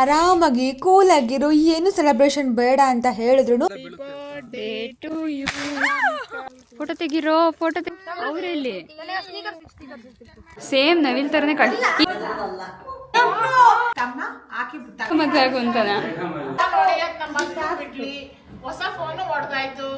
ಆರಾಮಾಗಿ ಕೂಲಾಗಿರು, ಏನು ಸೆಲೆಬ್ರೇಷನ್ ಬೇಡ ಅಂತ ಹೇಳಿದ್ರು. ಫೋಟೋ ತೆಗಿರೋ, ಫೋಟೋ ಅವರಲ್ಲಿ ಸೇಮ್ ನವಿಲ್ ತರನೇ ಮದ್ವೆ ಆಗು ಅಂತಾನ. ಹೊಸ ಫೋನ್ ಹೊಡೆದಾಯ್ತು.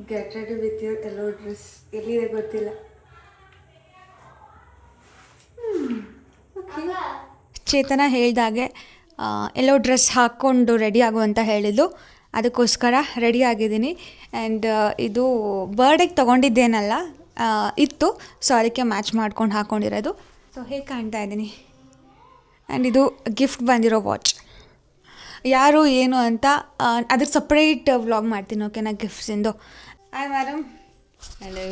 Get ready with your yellow dress. ಎಲ್ಲಿದೆ ಗೊತ್ತಿಲ್ಲ. ಚೇತನ ಹೇಳ್ದಾಗೆ ಯೆಲ್ಲೋ ಡ್ರೆಸ್ ಹಾಕ್ಕೊಂಡು ರೆಡಿ ಆಗು ಅಂತ ಹೇಳಿದ್ದು, ಅದಕ್ಕೋಸ್ಕರ ರೆಡಿ ಆಗಿದ್ದೀನಿ. ಆ್ಯಂಡ್ ಇದು ಬರ್ಡೇಗೆ ತೊಗೊಂಡಿದ್ದೇನಲ್ಲ, ಇತ್ತು, ಸೊ ಅದಕ್ಕೆ ಮ್ಯಾಚ್ ಮಾಡ್ಕೊಂಡು ಹಾಕ್ಕೊಂಡಿರೋದು. ಸೊ ಹೇಗೆ ಕಾಣ್ತಾ ಇದ್ದೀನಿ. ಆ್ಯಂಡ್ ಇದು ಗಿಫ್ಟ್ ಬಂದಿರೋ ವಾಚ್. ಯಾರು ಏನು ಅಂತ ಅದ್ರ ಸಪ್ರೇಟ್ ವ್ಲಾಗ್ ಮಾಡ್ತೀನಿ, ಓಕೆನಾ, ಗಿಫ್ಟ್ಸಿಂದು. Hi madam. ಹಲೋ.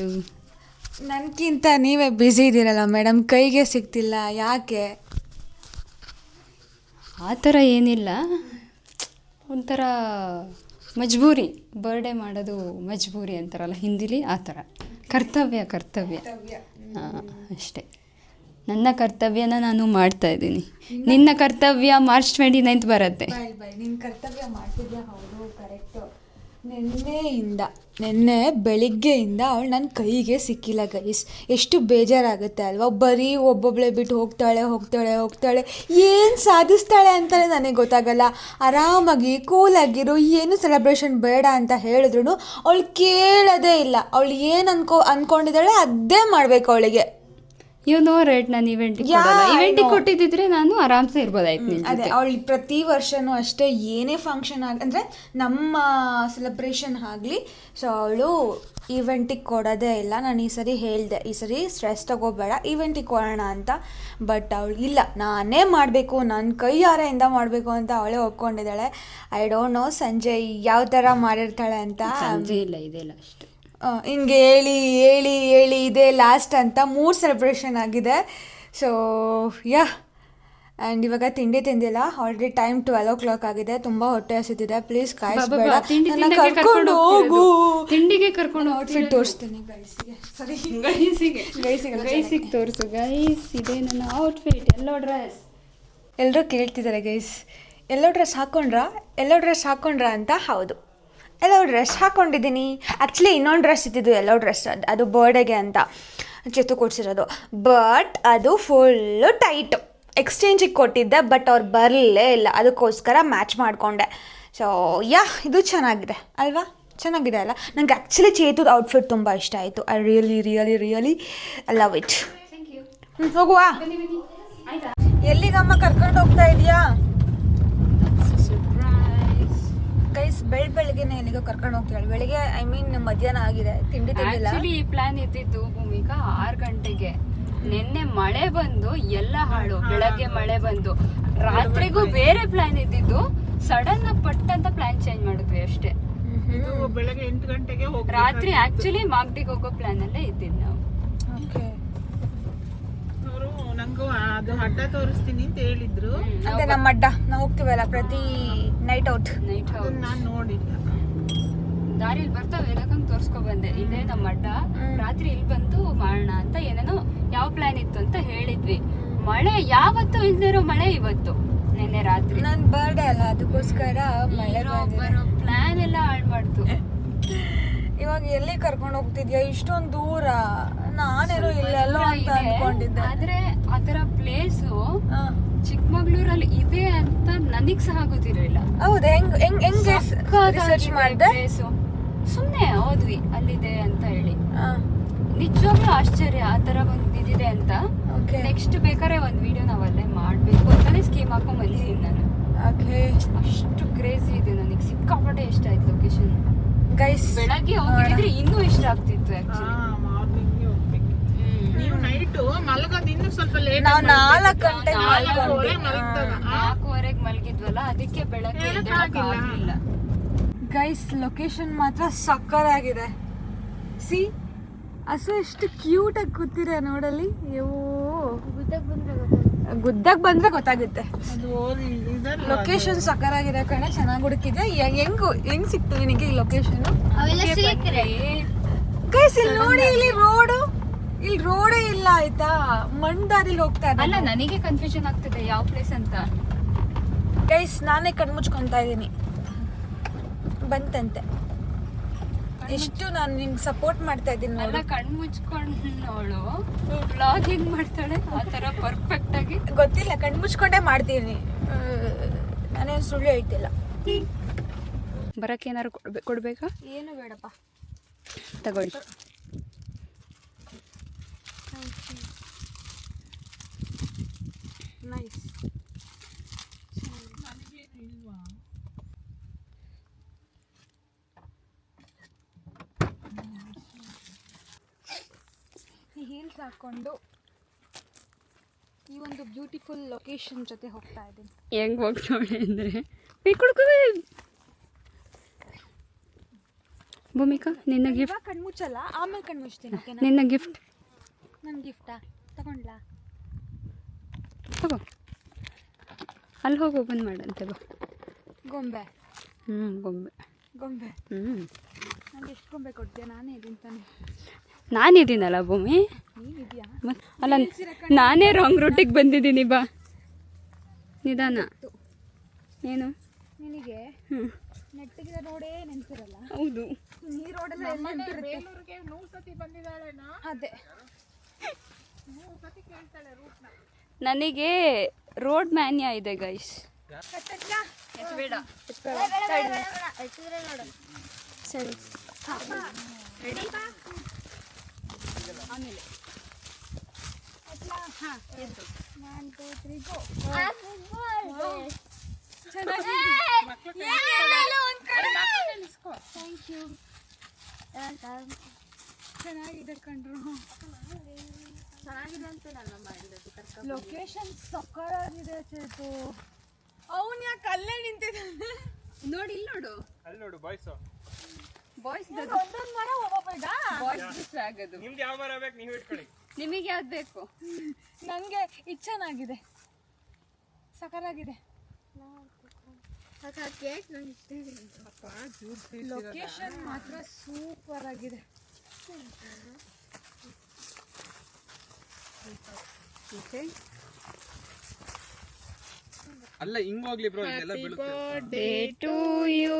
ನನಗಿಂತ ನೀವೇ ಬ್ಯುಸಿ ಇದ್ದೀರಲ್ಲ ಮೇಡಮ್, ಕೈಗೆ ಸಿಗ್ತಿಲ್ಲ, ಯಾಕೆ? ಆ ಥರ ಏನಿಲ್ಲ, ಒಂಥರ ಮಜ್ಬೂರಿ. ಬರ್ಡೇ ಮಾಡೋದು ಮಜ್ಬೂರಿ ಅಂತಾರಲ್ಲ ಹಿಂದಿಲಿ, ಆ ಥರ. ಕರ್ತವ್ಯ ಹಾಂ, ಅಷ್ಟೇ. ನನ್ನ ಕರ್ತವ್ಯನ ನಾನು ಮಾಡ್ತಾ ಇದ್ದೀನಿ. ನಿನ್ನ ಕರ್ತವ್ಯ March 29 ಬರುತ್ತೆ. ನಿನ್ನ ಕರ್ತವ್ಯ ಮಾಡ್ತಿದ್ಯಾ? ಹೌದು, ಕರೆಕ್ಟು. ನಿನ್ನೆ ಬೆಳಿಗ್ಗೆಯಿಂದ ಅವಳು ನನ್ನ ಕೈಗೆ ಸಿಕ್ಕಿಲ್ಲ ಗೈಸ್. ಎಷ್ಟು ಬೇಜಾರಾಗುತ್ತೆ ಅಲ್ವಾ? ಬರೀ ಒಬ್ಬೊಬ್ಬಳೆ ಬಿಟ್ಟು ಹೋಗ್ತಾಳೆ. ಏನು ಸಾಧಿಸ್ತಾಳೆ ಅಂತಲೇ ನನಗೆ ಗೊತ್ತಾಗಲ್ಲ. ಆರಾಮಾಗಿ ಕೂಲಾಗಿರು, ಏನು ಸೆಲೆಬ್ರೇಷನ್ ಬೇಡ ಅಂತ ಹೇಳಿದ್ರು ಅವಳು ಕೇಳೋದೇ ಇಲ್ಲ. ಅವಳು ಏನು ಅಂದ್ಕೊಂಡಿದ್ದಾಳೆ ಅದೇ ಮಾಡಬೇಕು ಅವಳಿಗೆ. ರೇಟ್ ನಾನು ಇವೆಂಟಿಗೆ ಕೊಟ್ಟಿದ್ದಿದ್ರೆ ನಾನು ಆರಾಮ್ಸೆ ಇರ್ಬೋದಾಯ್ತು. ಅದೇ, ಅವಳು ಪ್ರತಿ ವರ್ಷವೂ ಅಷ್ಟೇ, ಏನೇ ಫಂಕ್ಷನ್ ಅಂದರೆ ನಮ್ಮ ಸೆಲೆಬ್ರೇಷನ್ ಆಗಲಿ, ಸೊ ಅವಳು ಈವೆಂಟಿಗೆ ಕೊಡೋದೇ ಇಲ್ಲ. ನಾನು ಈ ಸರಿ ಹೇಳಿದೆ, ಈ ಸರಿ ಸ್ಟ್ರೆಸ್ ತಗೋಬೇಡ, ಈವೆಂಟಿಗೆ ಕೊಡೋಣ ಅಂತ. ಬಟ್ ಅವಳು ಇಲ್ಲ, ನಾನೇ ಮಾಡಬೇಕು, ನನ್ನ ಕೈಯಾರೆಯಿಂದ ಮಾಡಬೇಕು ಅಂತ ಅವಳೇ ಒಪ್ಕೊಂಡಿದ್ದಾಳೆ. ಐ ಡೋಂಟ್ ನೋ ಸಂಜೆ ಯಾವ ಥರ ಮಾಡಿರ್ತಾಳೆ ಅಂತ. ಇದೆಲ್ಲ ಅಷ್ಟೇ, ಹಿಂಗೆ ಹೇಳಿ ಇದೇ ಲಾಸ್ಟ್ ಅಂತ 3 ಸೆಲೆಬ್ರೇಷನ್ ಆಗಿದೆ. ಸೊ ಯಾ, ಆ್ಯಂಡ್ ಇವಾಗ ತಿಂಡಿ ತಿಂದಿಲ್ಲ. ಆಲ್ರೆಡಿ ಟೈಮ್ 12 o'clock ಆಗಿದೆ. ತುಂಬ ಹೊಟ್ಟೆ ಹಸಿತಿದೆ. ಪ್ಲೀಸ್ ಕಾಯಿಸ್ಬೇಡ, ಕರ್ಕೊಂಡು ಹೋಗು. ತಿಂಡಿಗೆ ಕರ್ಕೊಂಡು ಔಟ್ಫಿಟ್ ತೋರಿಸ್ತೀನಿ ಗೈಸಿಗೆ ತೋರಿಸು. ಗೈಸ್, ಇದೆ ನನ್ನ ಔಟ್ಫಿಟ್, ಯೆಲ್ಲೋ ಡ್ರೆಸ್. ಎಲ್ಲರೂ ಕೇಳ್ತಿದ್ದಾರೆ ಗೈಸ್, ಯೆಲ್ಲೋ ಡ್ರೆಸ್ ಹಾಕ್ಕೊಂಡ್ರಾ ಅಂತ. ಹೌದು, ಯೆಲ್ಲೋ ಡ್ರೆಸ್ ಹಾಕ್ಕೊಂಡಿದ್ದೀನಿ. ಆ್ಯಕ್ಚುಲಿ ಇನ್ನೊಂದು ಡ್ರೆಸ್ ಇದ್ದಿದ್ದು ಯೆಲ್ಲೋ ಡ್ರೆಸ್, ಅದು ಬರ್ಡೇಗೆ ಅಂತ ಚಿತ್ತು ಕೊಡಿಸಿರೋದು. ಬಟ್ ಅದು ಫುಲ್ಲು ಟೈಟು. ಎಕ್ಸ್ಚೇಂಜಿಗೆ ಕೊಟ್ಟಿದ್ದೆ, ಬಟ್ ಅವ್ರು ಬರಲೇ ಇಲ್ಲ. ಅದಕ್ಕೋಸ್ಕರ ಮ್ಯಾಚ್ ಮಾಡಿಕೊಂಡೆ. ಸೊ ಯಾ, ಇದು ಚೆನ್ನಾಗಿದೆ ಅಲ್ವಾ? ಚೆನ್ನಾಗಿದೆ ಅಲ್ಲ? ನನಗೆ ಆ್ಯಕ್ಚುಲಿ ಚೇತುದ ಔಟ್ಫಿಟ್ ತುಂಬ ಇಷ್ಟ ಆಯಿತು. I really love it. ಹೋಗುವಾ? ಎಲ್ಲಿಗಮ್ಮ ಕರ್ಕೊಂಡು ಹೋಗ್ತಾ ಇದೆಯಾ ಗೈಸ್? ಬೆಳಗ್ಗೆನೆ ಎಲ್ಲಿಗೋ ಕರ್ಕೊಂಡು ಹೋಗ್ತಾಳೆ. ಬೆಳಿಗ್ಗೆ ಮಧ್ಯಾಹ್ನ ಆಗಿದೆ, ತಿಂಡಿ ತಿಂದಿಲ್ಲ. ಈ ಪ್ಲಾನ್ ಇದ್ದಿದ್ದು ಭೂಮಿಕಾ 6 ಗಂಟೆಗೆ. ನಿನ್ನೆ ಮಳೆ ಬಂದು ಎಲ್ಲ ಹಾಳು. ಬೆಳಗ್ಗೆ ಮಳೆ ಬಂದು, ರಾತ್ರಿಗೂ ಬೇರೆ ಪ್ಲಾನ್ ಇದ್ದಿದ್ದು. ಸಡನ್ ಪಟ್ ಅಂತ ಪ್ಲಾನ್ ಚೇಂಜ್ ಮಾಡಿದ್ವಿ ಅಷ್ಟೇ. ಬೆಳಗ್ಗೆ 8 ಗಂಟೆಗೆ ರಾತ್ರಿ ಆಕ್ಚುಲಿ ಮಾಗಡಿಗೆ ಹೋಗೋ ಪ್ಲಾನ್ ಅಲ್ಲೇ ಇದ್ದಿದ್ದು ನಾವು. ನಂಗೂ ಅದು ಅಡ್ಡ ತೋರಿಸ್ತೀನಿ ಅಂತ ಹೇಳಿದ್ರು. ಅದೇ ನಮ್ಮ ಅಡ್ಡ, ನಾವು ಹೋಗ್ತೀವಲ್ಲ ಪ್ರತಿ ನೈಟ್ ಔಟ್. ನಾನು ನೋಡಿಲ್ಲ. ದಾರಿಲಿ ಬರ್ತಾವೆ ಎಲ್ಲಕ್ಕಂಗೆ ತೋರ್ಸ್ಕೊ ಬಂದೆ. ಇಲ್ಲೇ ನಮ್ಮ ಅಡ್ಡ. ರಾತ್ರಿ ಇಲ್ಲಿ ಬಂದು ಮಾಡೋಣ ಅಂತ ಏನೇನೋ ಯಾವ ಪ್ಲಾನ್ ಇತ್ತು ಅಂತ ಹೇಳಿದ್ವಿ. ಮಳೆ ಯಾವತ್ತು ಇಲ್ದಿರೋ ಮಳೆ ಇವತ್ತು, ನಿನ್ನೆ ರಾತ್ರಿ. ನನ್ನ ಬರ್ಡೇ ಅಲ್ಲ, ಅದಕ್ಕೋಸ್ಕರ ಮಳೆ ಬರೋ ಪ್ಲಾನ್ ಎಲ್ಲ ಹಾಳು ಮಾಡ್ತು. ಇವಾಗ ಎಲ್ಲಿ ಕರ್ಕೊಂಡು ಹೋಗ್ತಿದ್ಯಾ? ಇಷ್ಟೊಂದು ದೂರ. ನಾನೇನೋ ಇಲ್ಲೆಲ್ಲೋ ಅಂತ ಅನ್ಕೊಂಡಿದ್ದೆ. ಆದ್ರೆ ಅದರ ಪ್ಲೇಸು ಚಿಕ್ಕಮಗಳೂರಲ್ಲಿ ಇದೆ ಅಂತ ನನಗ್ ಸಹ ಗೊತ್ತಿರಲಿಲ್ಲ. ಹೌದು, ಹೆಂಗ್ ರಿಸರ್ಚ್ ಮಾಡಿದೆ? ಸುಮ್ಮನೆ ಹೋದ್ವಿ ಅಲ್ಲಿದೆ ಅಂತ ಹೇಳಿ. ನಿಜವಾಗ್ಲೂ ಆಶ್ಚರ್ಯ ಆ ತರ ಒಂದು ಇದಿದೆ ಅಂತ. ನೆಕ್ಸ್ಟ್ ಬೇಕಾದ್ರೆ ಒಂದು ವಿಡಿಯೋ ನಾವಲ್ಲೇ ಮಾಡ್ಬೇಕು ಅಂತಾನೆ ಸ್ಕೀಮ್ ಹಾಕೊಂಡ್ ಬಂದಿದ್ದೀನಿ ನಾನು. ಅಷ್ಟು ಕ್ರೇಜಿ ಇದೆ, ನನಗೆ ಸಿಕ್ಕಾಪಟ್ಟೆ ಇಷ್ಟ ಆಯ್ತು ಲೊಕೇಶನ್. ಗೈಸ್, ಬೆಳಗ್ಗೆ ಹೋಗಿದ್ರೆ ಇನ್ನೂ ಇಷ್ಟ ಆಗ್ತಿತ್ತು. ನೀವು ನೈಟ್ ಮಲಗೋದು ಇನ್ನೂ ಸ್ವಲ್ಪ ಲೇಟ್. ನಾವು 4 ಗಂಟೆಗೆ 4:15ಗೆ ಮಲಗಿದ್ವಲ್ಲ, ಅದಕ್ಕೆ ಬೆಳಗ್ಗೆ ಗೈಸ್ ಲೊಕೇಶನ್ ಮಾತ್ರ ಸಕ್ಕತ್ತಾಗಿದೆ. ಸಿ ಹಸು ಎಷ್ಟು ಕ್ಯೂಟಾಗಿ ಕೂತಿರ ನೋಡಲ್ಲಿ. ಗುದ್ದಾಗ ಬಂದ್ರೆ ಗೊತ್ತಾಗುತ್ತೆ. ಲೊಕೇಶನ್ ಸಕ್ಕರಾಗಿದೆ ಕಣೆ, ಚೆನ್ನಾಗಿ ಹುಡುಕಿದೆ. ಹೆಂಗ್ ಸಿಕ್ತು ನಿನಗೆ ಈ ಲೊಕೇಶನ್? ಗೈಸ್ ಇಲ್ಲಿ ನೋಡಿ, ಇಲ್ಲಿ ರೋಡೇ ಇಲ್ಲ ಆಯ್ತಾ, ಮಣ್ಣ್ ದಾರಿಲಿ ಹೋಗ್ತಾ ಇದೆ. ಅಲ್ಲ, ನನಗೆ ಕನ್ಫ್ಯೂಷನ್ ಆಗ್ತದೆ ಯಾವ ಪ್ಲೇಸ್ ಅಂತ. ಗೈಸ್ ನಾನೇ ಕಣ್ಮುಚ್ಕೊಂತಾ ಇದ್ದೀನಿ, ಬಂತಂತೆ. ಎಷ್ಟು ನಾನು ನಿಮ್ಗೆ ಸಪೋರ್ಟ್ ಮಾಡ್ತಾ ಇದ್ದೀನಿ. ಅಲ್ಲ, ಕಣ್ಣು ಮುಚ್ಕೊಂಡವಳು ವ್ಲಾಗಿಂಗ್ ಮಾಡ್ತಾಳೆ ಆ ಥರ ಪರ್ಫೆಕ್ಟ್ ಆಗಿ. ಗೊತ್ತಿಲ್ಲ, ಕಣ್ಮುಚ್ಕೊಂಡೇ ಮಾಡ್ತೀನಿ, ನಾನೇನು ಸುಳ್ಳು ಹೇಳ್ತಿಲ್ಲ. ಬರಕ್ಕೆ ಏನಾದ್ರು ಕೊಡ್ಬೇಕಾ? ಏನು ಬೇಡಪ್ಪ, ತಗೊಳ್ಳಿ. ನೈಸ್. ಹೀಲ್ಸ್ ಹಾಕೊಂಡು ಈ ಒಂದು ಬ್ಯೂಟಿಫುಲ್ ಲೊಕೇಶನ್ ಜೊತೆ ಹೋಗ್ತಾ ಇದ್ದೀನಿ. ಹೆಂಗ್ ಹೋಗ್ತಾಳೆ ಅಂದರೆ ಭೂಮಿಕಾ, ನಿನ್ನ ಗಿಫ್ಟ್. ಕಣ್ಮುಚ್ಚಲ್ಲ, ಆಮೇಲೆ ಕಣ್ಮುಚ್ತೀನಿ. ನಿನ್ನ ಗಿಫ್ಟ್. ನನ್ನ ಗಿಫ್ಟಾ ತಗೊಂಡ್ಲಾ? ತಗೋ, ಅಲ್ಲಿ ಹೋಗಿ ಓಪನ್ ಮಾಡಂತೆ ಬಾ. ಗೊಂಬೆ. ಗೊಂಬೆ. ನಂಗೆ ಎಷ್ಟು ಗೊಂಬೆ ಕೊಡ್ತೀಯ? ನಾನೇ ಇದೀನಿ ತಾನೆ. ನಾನಿದ್ದೀನಲ್ಲ ಭೂಮಿ. ನೀನಿದ್ಯಾ? ಅಲ್ಲ, ನಾನೇ ರಾಂಗ್ ರೂಟಿಗೆ ಬಂದಿದ್ದೀನಿ. ಬಾ ನಿಧಾನ. ಏನು ನಿನಗೆ ನೆಟ್ಟಿಗೆ ರೋಡೇ ನೆನ್ಸಿರಲ್ಲ. ಹೌದು, ಈ ರೋಡಲ್ಲಿ ಬೇಲೂರಿಗೆ 100 ಸತಿ ಬಂದಿದ್ದಾಳೆನಾ? ಅದೇ 100 ಸತಿ ಕೇಳ್ತಾಳೆ ರೂಟ್ನ. ನನಗೆ ರೋಡ್ ಮ್ಯಾನ್ಯಾ ಇದೆ ಗೈಸ್. ಬೇಡ ಸರಿ. ಆಮೇಲೆ 1 2 3 ಗೋ. ಚೆನ್ನಾಗಿದೆ ಕಣ್ರು. ಲೊಕೇಶನ್ ಸಕ್ಕರಾಗಿದೆ ಚೇತು. ಅವನ್ ಯಾಕೆ ಅಲ್ಲೇ ನಿಂತಿದ್ದಾನೆ ನೋಡಿ, ಇಲ್ಲಿ ನೋಡು, ಅಲ್ಲಿ ನೋಡು ಬಾಯ್ಸ್ ಒಂದೊಂದು ಮರ ಹೋಗ್ಬೇಡ. ಆಗದು. ನಿಮ್ದು ಯಾವ ಮರ ಬೇಕು ನೀವು ಇಟ್ಕೊಳ್ಳಿ. ನಿಮಗೆ ಯಾವ್ದು ಬೇಕು? ನನಗೆ ಇದು ಚೆನ್ನಾಗಿದೆ, ಸಕ್ಕರಾಗಿದೆ. ಲೊಕೇಶನ್ ಮಾತ್ರ ಸೂಪರ್ ಆಗಿದೆ. ಅಲ್ಲ ಹಿಂಗ್ ಹೋಗ್ಲಿ ಬ್ರೋ, ಇದೆಲ್ಲ ಬೀಳುತ್ತೆ. Day to you,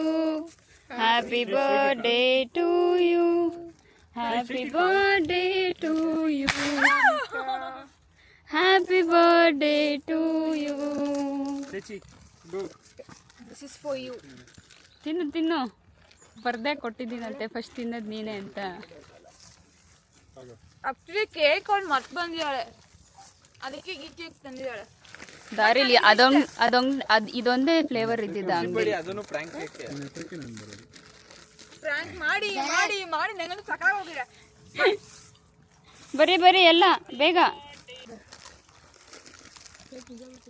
happy birthday to you, happy birthday to you, happy birthday to you. This is for you. ತಿನ್ನು. ಬರ್ಡೇ ಕೊಟ್ಟಿದ್ದೀನಂತೆ, ಫಸ್ಟ್ ತಿನ್ನೋದು ನೀನೇ ಅಂತ. ಆಕ್ಚುಲಿ ಕೇಕ್ ಅವ್ಳು ಮತ್ತೆ ಬಂದಿದ್ದಾಳೆ, ಅದಕ್ಕೆ ಈ ಕೇಕ್ ತಂದಿದ್ದಾಳೆ. ದಾರಿಲಿ ಇದೊಂದೇ ಫ್ಲೇವರ್ ಇದ್ದಿದ್ದ ಅಂಗಡಿ. ಅದನ್ನು ಪ್ರಾಂಕ್ ಫ್ರಾಂಕ್ ಮಾಡಿ ಮಾಡಿ ಮಾಡಿ ನಂಗಂತೂ ಸಕಾಲ ಹೋಗಿದೆ. ಬರೀ ಎಲ್ಲ ಬೇಗ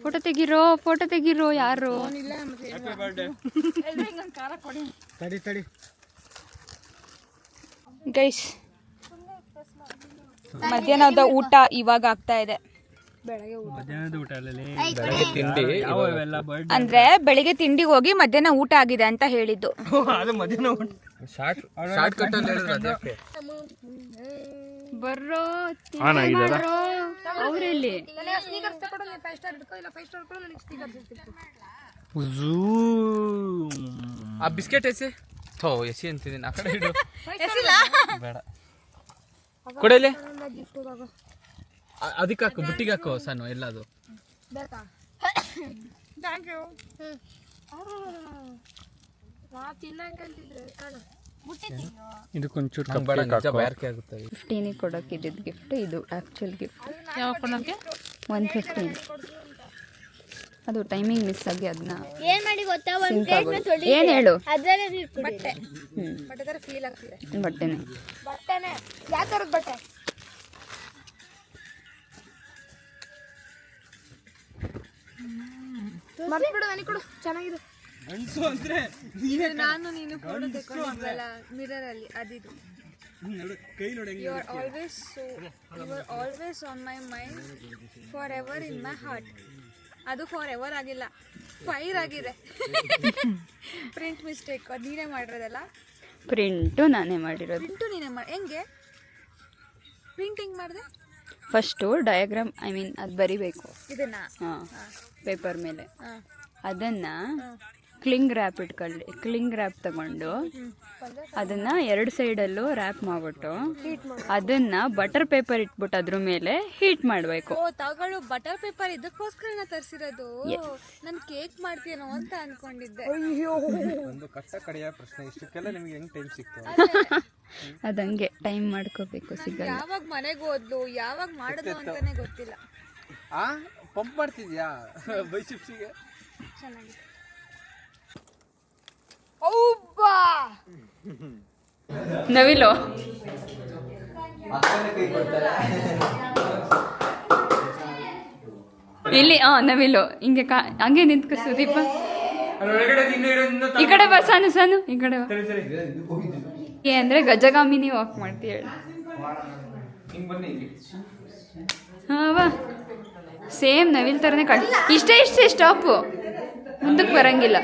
ಫೋಟೋ ತೆಗಿರೋ ಯಾರು? Happy birthday. ತಡಿ ಗೈಸ್, ಮಧ್ಯಾಹ್ನದ ಊಟ ಇವಾಗ ಆಗ್ತಾ ಇದೆ. ಮಧ್ಯಾಹ್ನದ ಊಟ ಬೆಳಗ್ಗೆ ತಿಂಡಿ ಅಂದ್ರೆ ಬೆಳಿಗ್ಗೆ ತಿಂಡಿಗೆ ಹೋಗಿ ಮಧ್ಯಾಹ್ನ ಊಟ ಆಗಿದೆ ಅಂತ ಹೇಳಿದ್ದು. ಅದು ಮಧ್ಯಾಹ್ನ ಊಟ ಶಾರ್ಟ್ ಕಟ್ ಅಲ್ಲಿ ಹೇಳಿದ್ರು ಅದಕ್ಕೆ. ಬರ್ರೋ ಅವರೆಲ್ಲಿ ಆ ಬಿಸ್ಕೆಟ್ ಎಸಿ ಎಸಿ ಅಂತಿದ್ದೀನಿ. ಆ ಕಡೆ ಇಡು, ಬೇಡ ಕೊಡಲಿ. ಅದಕ್ಕೆ ಹಾಕು, ಬುಟ್ಟಿಗೆ ಹಾಕು ಸಣ್ಣ ಎಲ್ಲದು. ಇದಕ್ಕೊಂಚೂರು ಬ್ಯಾರ್ಕೆ ಆಗುತ್ತೆ. 15 ಕೊಡೋಕೆ ಇದ್ದಿದ್ದು ಗಿಫ್ಟ್, ಇದು ಆ್ಯಕ್ಚುಲ್ ಗಿಫ್ಟ್. 115. ಅದು ಟೈಮಿಂಗ್ ಮಿಸ್ ಆಗಿ ಅದನ್ನ ಏನು ಹೇಳು, ಬಟ್ಟೆನೆ. ಯಾವ ಥರದ ಬಟ್ಟೆ? ಮರ್ತ್ಬಿಡು, ನನಗೆ ಕೊಡು, ಚೆನ್ನಾಗಿದೆ. ಅಂದ್ರೆ ನಾನು ನೀನು ಫೋಟೋ ತೆಕ್ಕೊಂಡಿದ್ವಲ್ಲ ಮಿರರ್ ಅಲ್ಲಿ, ಅದಿದು You are always on my mind, forever in my heart. ಅದು ಫಾರ್ ಎವರ್ ಆಗಿಲ್ಲ, ಫೈರ್ ಆಗಿದೆ. ಪ್ರಿಂಟ್ ಮಿಸ್ಟೇಕ್, ಅದು ನೀನೇ ಮಾಡಿರೋದಲ್ಲ? ಪ್ರಿಂಟು ನಾನೇ ಮಾಡಿರೋದು. ಪ್ರಿಂಟು ನೀನೇ ಹೆಂಗೆ ಪ್ರಿಂಟಿಂಗ್ ಮಾಡಿದೆ? ಫಸ್ಟು ಡಯಾಗ್ರಾಮ್ ಅದು ಬರಿಬೇಕು ಇದನ್ನ. ಹಾಂ, ಪೇಪರ್ ಮೇಲೆ. ಹಾಂ, ಅದನ್ನು ಕ್ಲಿಂಗ್ ರ್ಯಾಪ್ ತಗೊಂಡು ಅದನ್ನು 2 ಸೈಡಲ್ಲೂ ರ್ಯಾಪ್ ಮಾಡಿಬಿಟ್ಟು ಅದನ್ನು ಬಟರ್ ಪೇಪರ್ ಇಟ್ಬಿಟ್ಟು ಅದ್ರ ಮೇಲೆ ಹೀಟ್ ಮಾಡಬೇಕು. ಓ ತಗೊಳ್ಳು, ಬಟರ್ ಪೇಪರ್ ಇದಕ್ಕೋಸ್ಕರ ತರಿಸಿರೋದು. ನಾನು ಕೇಕ್ ಮಾಡ್ತೀನೋ ಅಂತ ಅನ್ಕೊಂಡಿದ್ದೆ. ಅಯ್ಯೋ, ಒಂದು ಕಷ್ಟ ಕಡೆಯ ಪ್ರಶ್ನೆ, ಇಷ್ಟಕ್ಕೆಲ್ಲ ನಿಮಗೆ ಹೆಂಗ್ ಟೈಮ್ ಸಿಕ್ತು? ಅದಂಗೆ ಟೈಮ್ ಮಾಡ್ಕೋಬೇಕು, ಸಿಗಲ್ಲ. ಯಾವಾಗ ಮನೆಗೆ ಹೋದ್ಲು, ಯಾವಾಗ ಮಾಡೋದು ಅಂತಾನೆ ಗೊತ್ತಿಲ್ಲ. ಪಂಪ್ ಮಾಡ್ತಿದ್ಯಾ ಬೈಸಿಪ್ಸಿಗೆ? ಚೆನ್ನಾಗಿದೆ. ಔಬ್ಬಾ ನವಿಲು ಇಲ್ಲಿ ನವಿಲು ಹಿಂಗೆ ಹಂಗೆ ನಿಂತ್ಕೊ ಸುದೀಪ. ಈ ಕಡೆ ಬಾ ಸಾನು ಈ ಕಡೆ ಬಾ. ಅಂದ್ರೆ ಗಜಗಾಮಿನಿ ವಾಕ್ ಮಾಡ್ತೀಯ? ಹಾಂ ಬಾ, ಸೇಮ್ ನವಿಲ್ ಥರನೇ ಇಷ್ಟೇ ಸ್ಟಾಪು, ಮುಂದಕ್ಕೆ ಬರಂಗಿಲ್ಲ.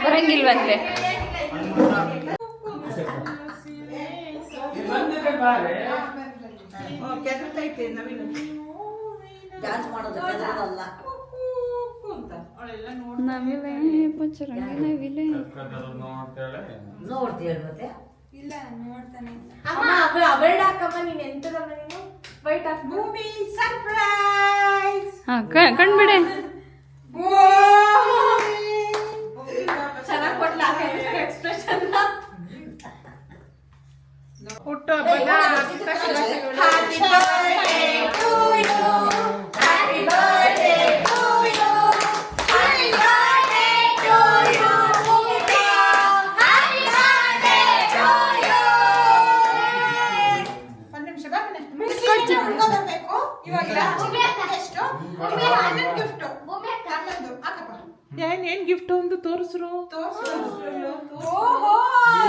ಬರಂಗಿಲ್ವಂತೆ. ನವಿಲೆ ಪಂಚರಂಗಿ ನವಿಲೆ ಇಲ್ಲ ನೋಡ್ತಾನೆ. ಹಾಂ ಕಣ್ಬಿಡೆ. ಏನ್ ಗಿಫ್ಟ್ ಒಂದು ತೋರಿಸ್ರು.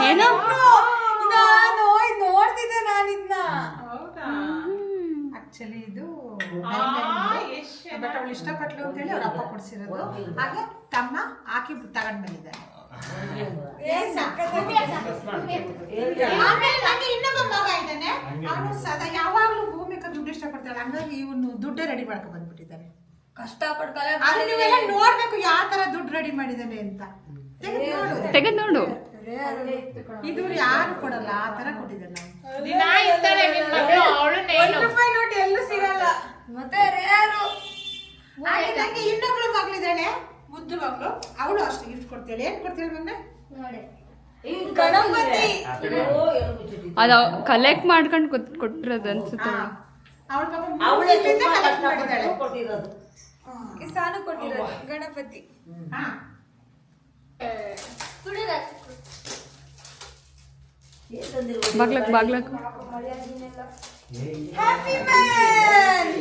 ಏನು ನೋಡ್ತಿದ್ದೆ ನಾನು ಇದನ್ನ. ಆಕ್ಚುಲಿ ಇದು ಬಟ್ ಅವಳು ಇಷ್ಟಪಟ್ಲು ಅಂತ ಹೇಳಿ ಅವ್ರ ಅಪ್ಪ ಕೊಡ್ಸಿರೋದು. ಹಾಗೆ ತಮ್ಮ ಹಾಕಿ ತಗೊಂಡ್ ಬಂದಿದ್ದಾರೆ. ಆಮೇಲೆ ನಂಗೆ ಇನ್ನೊಬ್ಬ ಮಗ ಇದ್ದಾನೆ, ಅವನು ಸದಾ ಯಾವಾಗ್ಲೂ ಭೂಮಿಕ ದುಡ್ಡು ಇಷ್ಟಪಡ್ತಾಳೆ, ಹಂಗಾಗಿ ಇವನು ದುಡ್ಡೇ ರೆಡಿ ಮಾಡ್ಕೊಂಡ್ ಬಂದ್ಬಿಟ್ಟಿದ್ದಾನೆ. ಕಷ್ಟಪಟ್ಟು ಅದು ನೀವೆಲ್ಲ ನೋಡ್ಬೇಕು ಯಾವ ತರ ದುಡ್ಡು ರೆಡಿ ಮಾಡಿದ್ದಾನೆ ಅಂತ. ತೆಗೆದು ನೋಡು. ಇದು ಯಾರು ಕೊಡಲ್ಲ, ಆ ತರ ಕೊಟ್ಟಿದ್ದಾನೆ. ದಿನ ಇರ್ತಾಳೆ ನಿನ್ ಮಗಳು, ಅವಳು ₹1 ನೋಟ್ ಎಲ್ಲೂ ಸಿಗಲ್ಲ. ಮತ್ತೆ ರೇರು. ಹಾಗೆ ನಂಗೆ ಇನ್ನೊಬ್ಳು ಮಗಳಿದ್ದಾಳೆ, ಮುದ್ದು ಮಗಳು, ಅವಳು ಅಷ್ಟೇ ಗಿಫ್ಟ್ ಕೊಡ್ತಾಳೆ. ಏನ್ ಕೊಡ್ತಾಳೆ ಮಗನ? ಗಣಪತಿ. ಅದು ಕಲೆಕ್ಟ್ ಮಾಡ್ಕೊಂಡು ಕೊಟ್ಟಿರೋದು ಅನ್ಸುತ್ತೆ. ಅವಳ ಕಲೆಕ್ಟ್ ಮಾಡಿದ್ದಾಳೆ. ಸಾನು ಕೊಟ್ಟಿರೋದು ಗಣಪತಿ. ಬಾಗ್ಲಕ್ happy man.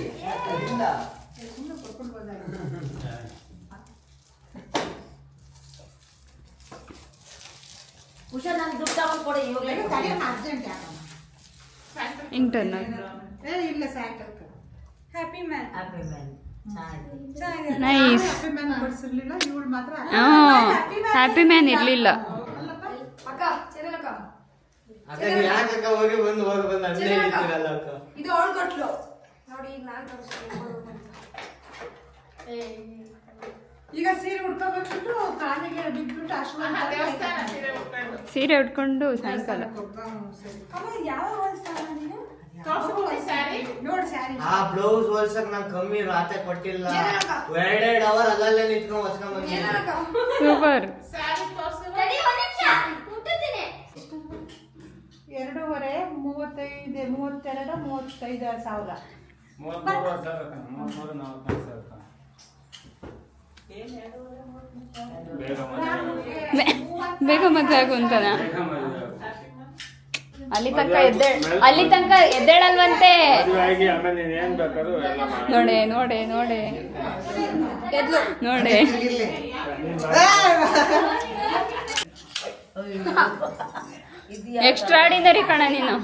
ಹುಷಾರ್, ನಂಗೆ ದುಡ್ಡು ತಗೊಂಡು ಕೊಡಿ ಇವಾಗಲೇ. ಅರ್ಜೆಂಟ್ ಯಾಕಮ್ಮ? ಇಂಟರ್ನ್ ಇಲ್ಲ ಸಾಯಂಕಾಲ. Happy man. Nice. Happy man ಕೊಡ್ಸಿರ್ಲಿಲ್ಲ, ಇವಳು ಮಾತ್ರ ಹ್ಯಾಪಿ ಮ್ಯಾನ್ ಇರ್ಲಿಲ್ಲ. ಅಕ್ಕ ಚೆನ್ನಕ್ಕ ಇದು ಅವಳು ಕೊಟ್ಲು ನೋಡಿ. ಈಗ ನಾನು ಈಗ ಸೀರೆ ಉಟ್ಕೋಬೇಕಿಟ್ಟು ಕಾಲಿಗೆ ಬಿದ್ಬಿಟ್ಟು ಸೀರೆ ಉಟ್ಕೊಂಡು ಸಾಯಂಕಾಲ. ಯಾವ ನೀನು ನೋಡಿ ಸ್ಯಾರಿ ಆ ಬ್ಲೌಸ್ ಹೊಲ್ಸಕ್ ನಂಗೆ ಕಮ್ಮಿ ರಾತೆ ಕೊಟ್ಟಿಲ್ಲ. 2 ಅವರ್ ಅಲ್ಲಲ್ಲೇ ನಿಂತ್ಕೊಂಡು ಹೊಸ್ಕೊಂಡ್ ಬಂದಿದ್ದೀನಿ. ಸೂಪರ್. 2.5 32 35 ಸಾವಿರ. ಬೇಗ ಮದುವೆ ಆಗು ಅಂತಾನ. ಅಲ್ಲಿ ತನಕ ಎದ್ದೇಳಲ್ವಂತೆ. ನೋಡೆ ನೋಡೆ ನೋಡೆ ನೋಡೆ ಎಕ್ಸ್ಟ್ರಾಡಿನರಿ ಕಣ ನೀನು.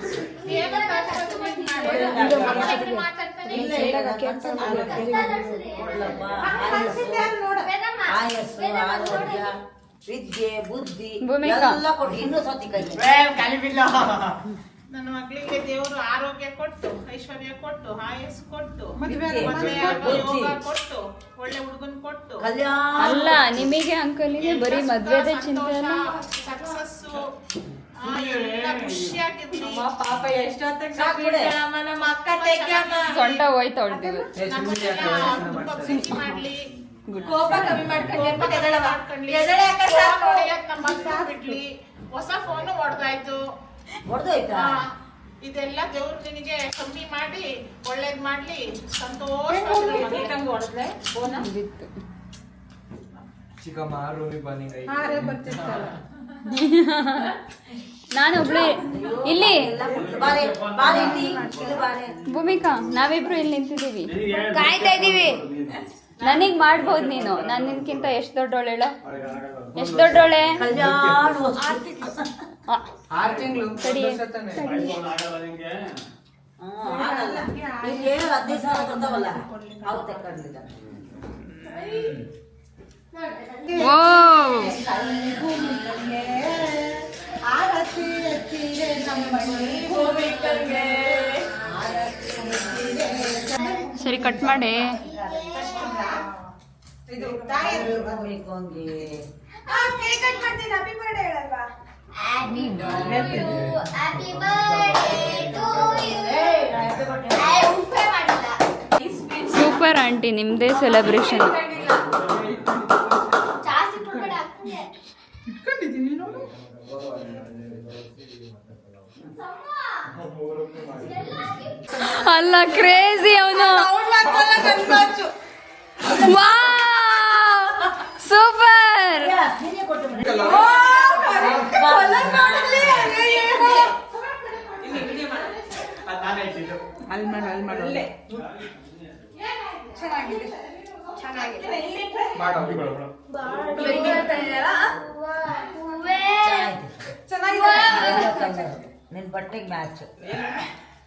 ಆಯಸ್ಸು ಆರೋಗ್ಯ ವಿದ್ಯೆ ಬುದ್ಧಿ ಭೂಮಿಕಾ. ಎಲ್ಲ ಕೊಟ್ಟು ಇನ್ನೂ ಸತಿ ಕೈ ನನ್ನ ಮಕ್ಕಳಿಗೆ ದೇವರು ಆರೋಗ್ಯ ಕೊಟ್ಟು, ಐಶ್ವರ್ಯ ಕೊಟ್ಟು, ಆಯಸ್ಸು ಕೊಟ್ಟು, ಮದುವೆ ಯೋಗ ಕೊಟ್ಟು, ಒಳ್ಳೆ ಹುಡುಗನ್ ಕೊಟ್ಟು, ಕಲ್ಯಾಣ ಅಲ್ಲ ನಿಮಗೆ ಅಂಕಲಿಗೆ ಬರೀ ಮದ್ವೆದೇ ಚಿಂತೆ ಅಲ್ಲ. ಸಕ್ಸಸ್ಸು, ಎಲ್ಲ ಖುಷಿಯಾಗಿರ್ಲಿ. ಪಾಪ ಎಷ್ಟೊತ್ತಿಗೆ ನಮ್ಮ ಅಕ್ಕ ಸೊಂಟ ಹೋಯ್ತು ಅವಳ್ದು. ತುಂಬಾ ಪ್ರೀತಿ ಮಾಡ್ಲಿ, ಕೋಪ ಕಮ್ಮಿ ಮಾಡ್ಕೊಂಡು ನಮ್ಮ ಅಕ್ಕ ಬಿಡ್ಲಿ. ಹೊಸ ಫೋನು ಹೊಡೆದಾಯ್ತು. ಹೊಡೆದೋಯ್ತಾ ಇದೆಲ್ಲ ದೇವ್ರು ನಿನಗೆ ಕಮ್ಮಿ ಮಾಡಿ ಒಳ್ಳೇದ್ ಮಾಡ್ಲಿ, ಸಂತೋಷ. ಹೊಡೆದ್ರೆ ಚಿಕ್ಕಮ್ಮ ರೂಮಿಗೆ ಬನ್ನಿ ಹಾರೇ ಬರ್ತಿರ್ತಾರ. ನಾನು ಒಬ್ಳು ಇಲ್ಲಿ ಬಾರೆ ಬಾರೆ ಇಲ್ಲಿ ಇಲ್ಲಿ ಬಾರೆ ಭೂಮಿಕಾ ನಾವಿಬ್ರು ಇಲ್ಲಿ ನಿಂತಿದ್ದೀವಿ, ಕಾಯ್ತಾ ಇದೀವಿ. ನನಗ್ ಮಾಡ್ಬೋದು ನೀನು. ನಾನು ನಿನ್ಕಿಂತ ಎಷ್ಟು ದೊಡ್ಡೋಳೆ ಹೇಳು? ಎಷ್ಟು ದೊಡ್ಡೋಳೆ? ಕಲ್ಯಾಣ 6 ತಿಂಗಳು ತಡಿ. ಆಗಲ್ಲ ಇಲ್ಲಿ 15 ಸಾವಿರ ಕೊಡ್ತಾವಲ್ಲ ಅವು ತಕ್ಕೊಂಡಿದ್ದ ಓ ಆರತಿ ಎತ್ತಿರೆ ನಮ್ಮನೆ ಭೂಮಿಕಂಗೆ. ಸರಿ ಕಟ್ ಮಾಡಿ. ಇದು ತಾಯಿಯರು. ಭೂಮಿಕಂಗೆ ಕೇಕ್ ಕಟ್ ಮಾಡ್ತೀನಿ. ಹ್ಯಾಪಿ ಬರ್ಡೇ ಹೇಳಲ್ವಾ? ಸೂಪರ್ ಆಂಟಿ, ನಿಮ್ದೇ ಸೆಲೆಬ್ರೇಷನ್. ಅಲ್ಲ ಕ್ರೇಜಿ ಅವನು. ಸೂಪರ್. ನೀನೇ ಕೊಟ್ಟು ನಿನ್ ಬಟ್ಟೆಗೆ ಮ್ಯಾಚ್